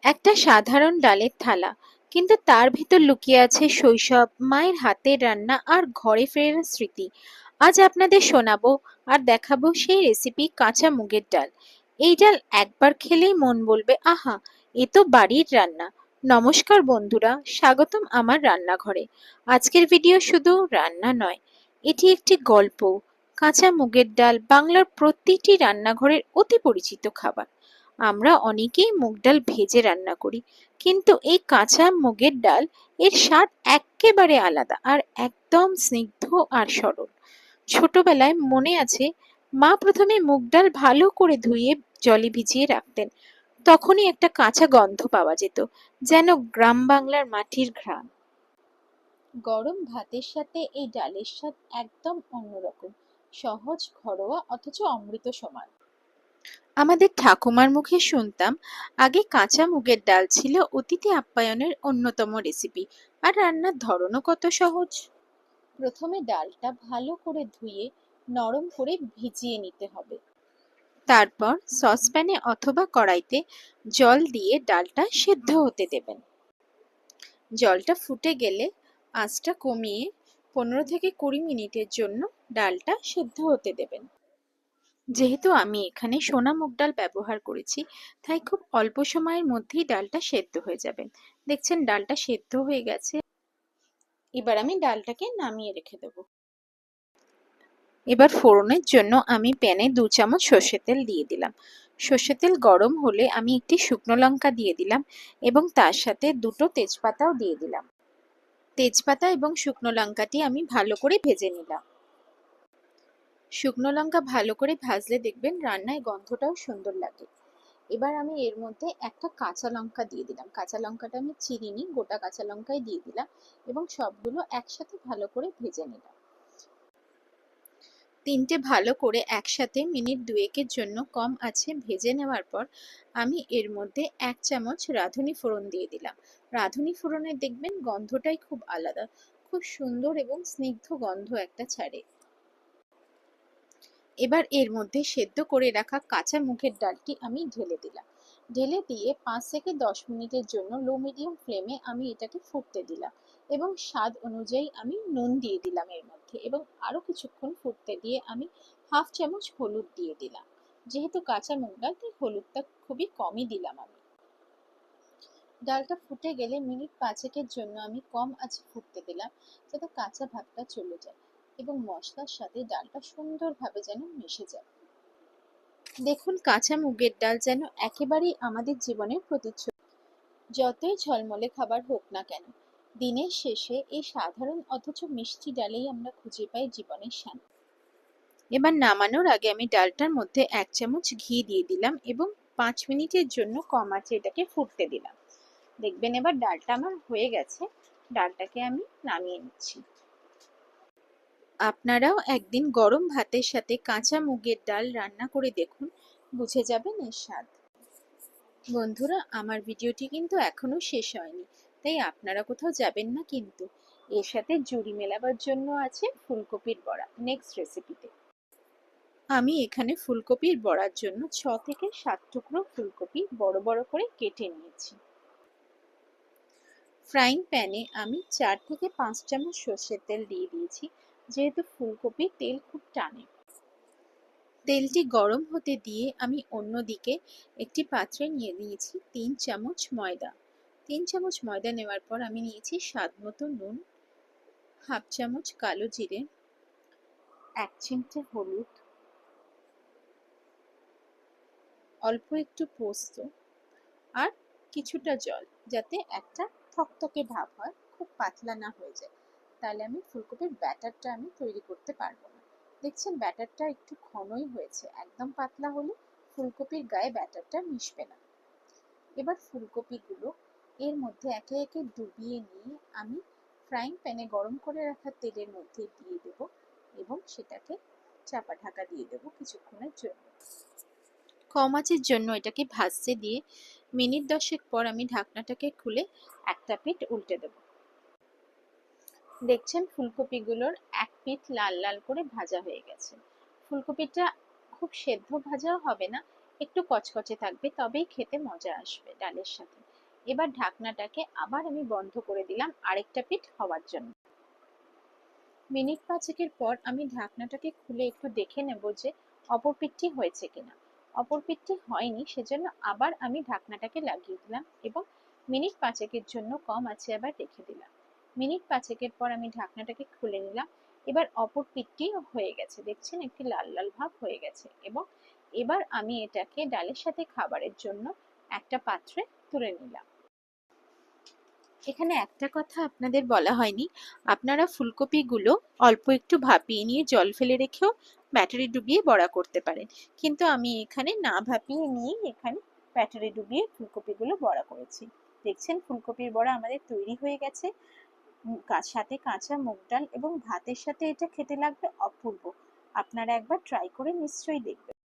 একটা সাধারণ ডালের থালা, কিন্তু তার ভিতর লুকিয়ে আছে শৈশব, মায়ের হাতের রান্না আর ঘরে ফেরার স্মৃতি। আজ আপনাদের শোনাবো আর দেখাবো সেই রেসিপি কাঁচা মুগের ডাল। এই ডাল একবার খেলেই মন বলবে আহা, এ তো বাড়ির রান্না। নমস্কার বন্ধুরা, স্বাগতম আমার রান্নাঘরে। আজকের ভিডিও শুধু রান্না নয়, এটি একটি গল্প। কাঁচা মুগের ডাল বাংলার প্রতিটি রান্নাঘরের অতি পরিচিত খাবার। আমরা অনেকেই মুগ ডাল ভেজে রান্না করি, কিন্তু এই কাঁচা মুগের ডাল এর স্বাদ এক্কেবারে আলাদা আর একদম স্নিগ্ধ আর সরল। ছোটবেলায় মনে আছে, মা প্রথমে মুগ ডাল ভালো করে ধুয়ে জলে ভিজিয়ে রাখতেন। তখনই একটা কাঁচা গন্ধ পাওয়া যেত, যেন গ্রাম বাংলার মাটির ঘ্রাণ। গরম ভাতের সাথে এই ডালের স্বাদ একদম অন্যরকম, সহজ, ঘরোয়া, অথচ অমৃত সমান। আমাদের ঠাকুমার মুখে শুনতাম, আগে কাঁচা মুগের ডাল ছিল অতিথি আপ্যায়নের অন্যতম রেসিপি, আর রান্নার ধরনও কত সহজ। প্রথমে ডালটা ভালো করে ধুয়ে নরম করে ভিজিয়ে নিতে হবে। তারপর সসপ্যানে অথবা কড়াইতে জল দিয়ে ডালটা সেদ্ধ হতে দেবেন। জলটা ফুটে গেলে আঁচটা কমিয়ে 15 থেকে 20 মিনিটের জন্য ডালটা সেদ্ধ হতে দেবেন। যেহেতু আমি এখানে সোনা মুগ ডাল ব্যবহার করেছি, তাই খুব অল্প সময়ের মধ্যেই ডালটা সেদ্ধ হয়ে যাবে। দেখছেন ডালটা সেদ্ধ হয়ে গেছে। এবার আমি ডালটাকে নামিয়ে রেখে দেব। এবার ফোড়নের জন্য আমি প্যানে 2 চামচ সর্ষের তেল দিয়ে দিলাম। সর্ষের তেল গরম হলে আমি একটি শুকনো লঙ্কা দিয়ে দিলাম এবং তার সাথে 2টো তেজপাতাও দিয়ে দিলাম। তেজপাতা এবং শুকনো লঙ্কাটি আমি ভালো করে ভেজে নিলাম। শুকনো লঙ্কা ভালো করে ভাজলে দেখবেন রান্নায় গন্ধটাও সুন্দর লাগে। এবার আমি এর মধ্যে একটা কাঁচা লঙ্কা দিয়ে দিলাম। কাঁচা লঙ্কাটা আমি চিরিনি, গোটা কাঁচা লঙ্কাই দিয়ে দিলাম এবং সবগুলো একসাথে ভালো করে ভেজে নিলাম। তিনটে ভালো করে একসাথে মিনিট 2-এর জন্য কম আঁচে ভেজে নেওয়ার পর আমি এর মধ্যে 1 চামচ রাঁধুনি ফোড়ন দিয়ে দিলাম। রাঁধুনি ফোড়নের দেখবেন গন্ধটাই খুব আলাদা, খুব সুন্দর এবং স্নিগ্ধ গন্ধ একটা ছাড়ে। এবার এর মধ্যে সেদ্ধ করে রাখা কাঁচা মুগের ডালটি আমি ঢেলে দিলাম। ঢেলে দিয়ে 5 থেকে 10 মিনিটের জন্য লো মিডিয়াম ফ্লেমে আমি এটাকে ফুটতে দিলাম এবং স্বাদ অনুযায়ী আমি নুন দিয়ে দিলাম এর মধ্যে এবং আরো কিছুক্ষণ ফুটতে দিয়ে আমি হাফ চামচ হলুদ দিয়ে দিলাম। যেহেতু কাঁচা মুগ ডাল, তাই হলুদটা খুবই কমই দিলাম আমি। ডালটা ফুটে গেলে মিনিট 5-এর জন্য আমি কম আঁচে ফুটতে দিলাম, যাতে কাঁচা ভাবটা চলে যায় এবং মশলার সাথে ডালটা সুন্দরভাবে যেন মিশে যায়। দেখুন, কাঁচা মুগের ডাল যেন একেবারেই আমাদের জীবনের প্রতিচ্ছবি। যতই ঝলমলে খাবার হোক না কেন, দিনের শেষে এই সাধারণ অথচ মিষ্টি ডালেই আমরা খুঁজে পাই জীবনের শান্তি। এবার নামানোর আগে আমি ডালটার মধ্যে 1 চামচ ঘি দিয়ে দিলাম এবং 5 মিনিটের জন্য কম আঁচে এটাকে ফুটতে দিলাম। দেখবেন এবার ডালটা আমার হয়ে গেছে। ডালটাকে আমি নামিয়ে নিচ্ছি। আপনারাও একদিন গরম ভাতের সাথে কাঁচা মুগের ডাল রান্না করে দেখুন, বুঝে যাবেন এর স্বাদ। বন্ধুরা, আমার ভিডিওটি কিন্তু এখনো শেষ হয়নি, তাই আপনারা কোথাও যাবেন না কিন্তু। এর সাথে জুড়ি মেলাবার জন্য আছে ফুলকপির বড়া নেক্সট রেসিপিতে। আমি এখানে ফুলকপির বড়ার জন্য 6 থেকে 7 টুকরো ফুলকপি বড় বড় করে কেটে নিয়েছি। ফ্রাইং প্যানে আমি 4 থেকে 5 চামচ সর্ষের তেল দিয়ে দিয়েছি, যেহেতু ফুলকপির তেল খুব টানে। তেলটি গরম হতে দিয়ে আমি অন্যদিকে একটি পাত্রে নিয়ে নিয়েছি 3 চামচ ময়দা। 3 চামচ ময়দা নেওয়ার পর আমি নিয়েছি স্বাদ মতো নুন, হাফ চামচ কালো জিরে, 1 চিমটে হলুদ, অল্প একটু পোস্ত আর কিছুটা জল, যাতে একটা থকথকে ভাব হয়, খুব পাতলা না হয়ে যায়, তাহলে আমি ফুলকপির ব্যাটারটা আমি তৈরি করতে পারবো না। দেখছেন ব্যাটারটা একটু ঘনই হয়েছে, একদম পাতলা হলে ফুলকপির গায়ে ব্যাটারটা মিশবে না। এবার ফুলকপিগুলো এর মধ্যে একে একে ডুবিয়ে নিয়ে আমি ফ্রাইং প্যানে গরম করে রাখা তেলের মধ্যে দিয়ে দেব এবং সেটাকে চাপা ঢাকা দিয়ে দেব কিছুক্ষণের জন্য। কম আঁচের জন্য এটাকে ভাজতে দিয়ে মিনিট 10 পর আমি ঢাকনাটাকে খুলে একটা পিঠ উল্টে দেব। দেখছেন ফুলকপিগুলোর এক পিঠ লাল লাল করে ভাজা হয়ে গেছে। ফুলকপিটা খুব সেদ্ধ ভাজাও হবে না, একটু কচকচে থাকবে, তবেই খেতে মজা আসবে ডালের সাথে। এবার ঢাকনাটাকে আবার আমি বন্ধ করে দিলাম আরেকটা পিঠ হওয়ার জন্য। মিনিট ৫-এর পর আমি ঢাকনাটাকে খুলে একটু দেখে নেব যে অপর পিঠটি হয়েছে কিনা। অপর পিঠটি হয়নি, সেজন্য আবার আমি ঢাকনাটাকে লাগিয়ে দিলাম এবং মিনিট ৫-এর জন্য কম আঁচে আবার রেখে দিলাম। মিনিট ৫-এর পর আমি ঢাকনাটাকে খুলে নিলাম। এবার অপর পিঠটি হয়ে গেছে, দেখছেন একটি লাল লাল ভাব হয়ে গেছে। এবং এবার আমি এটাকে ডালের সাথে খাবারের জন্য একটা পাত্রে তুলে নিলাম। এখানে একটা কথা আপনাদের বলা হয়নি, আপনারা ফুলকপিগুলো অল্প একটু ভাপিয়ে নিয়ে জল ফেলে রেখেও ব্যাটারে ডুবিয়ে বড়া করতে পারেন, কিন্তু আমি এখানে না ভাপিয়ে নিয়ে এখানে ব্যাটারে ডুবিয়ে ফুলকপিগুলো বড়া করেছি। দেখছেন ফুলকপির বড়া আমাদের তৈরি হয়ে গেছে। সাথে কাঁচা মুগ ডাল এবং ভাতের সাথে এটা খেতে লাগবে অপূর্ব। আপনারা একবার ট্রাই করে নিশ্চয়ই দেখবেন।